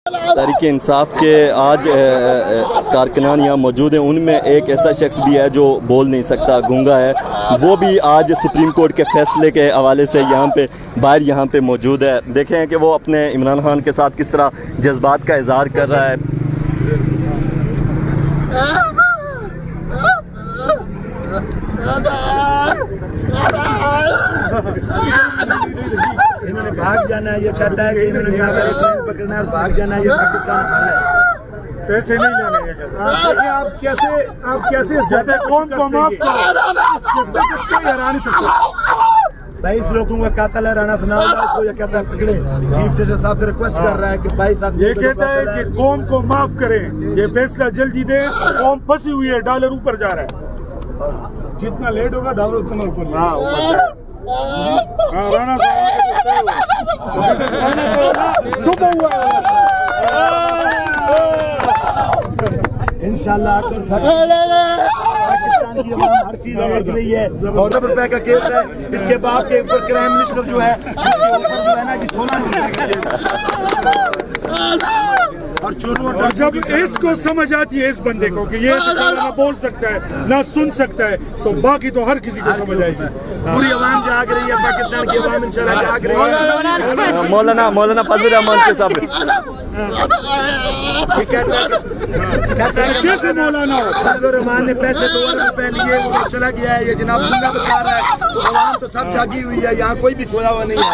تحریک انصاف کے آج کارکنان یہاں موجود ہیں، ان میں ایک ایسا شخص بھی ہے جو بول نہیں سکتا، گونگا ہے، وہ بھی آج سپریم کورٹ کے فیصلے کے حوالے سے یہاں پہ باہر یہاں پہ موجود ہے۔ دیکھیں کہ وہ اپنے عمران خان کے ساتھ کس طرح جذبات کا اظہار کر رہا ہے۔ انہوں نے بھاگ جانا ہے، یہ کہتا ہے کہ انہوں نے پکڑنا ہے اور بھاگ جانا ہے، یہ پاکستان ہے، پیسے نہیں لینے ہیں۔ آپ کیسے زیادہ قوم کو معاف کرو، اس جذبے کو کوئی ہرا نہیں سکتا۔ 22 لوگوں کا قاتل ہے رانا ثناء اللہ، اس کو یہ کہتا ہے پکڑے۔ چیف جسٹس صاحب سے ریکویسٹ کر رہا ہے کہ 22 آدمی، یہ کہتا ہے کہ قوم کو معاف کریں، یہ فیصلہ جلدی دیں، قوم پھنسی ہوئی ہے، ڈالر اوپر جا رہا ہے، جتنا لیٹ ہوگا ڈالر اتنا اوپر۔ رانا انشاءاللہ پاکستان کی عوام ہر چیز دیکھ رہی ہے۔ اور روپے کا کیس ہے، اس کے بعد کے اوپر کرائم منسٹر جو ہے جی 16 روپے کا کیس، اور چوروں اور جب اس کو سمجھ آتی ہے اس بندے کو کہ یہ نہ بول سکتا ہے نہ سن سکتا ہے، تو باقی تو ہر کسی کو سمجھ آئے گی۔ پوری عوام جاگ رہی ہے، پاکستان کی عوام انشاءاللہ جاگ رہی ہے۔ مولانا فضل الرحمان کے صاحب کہتا ہے کیسے مولانا فضل الرحمان نے پیسے 2 روپے لیے، وہ چلا گیا ہے، یہ جناب گنگا بتا رہا ہے۔ عوام تو سب جاگی ہوئی ہے، یہاں کوئی بھی سویا ہوا نہیں ہے۔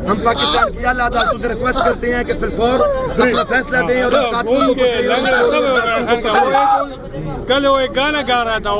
ہم پاکستان کی اعلیٰ عدالت سے ریکویسٹ کرتے ہیں کہ فی الفور اپنا فیصلہ دیں اور قاتلوں کو پکڑیں۔ کل وہ ایک گانا گا رہا تھا،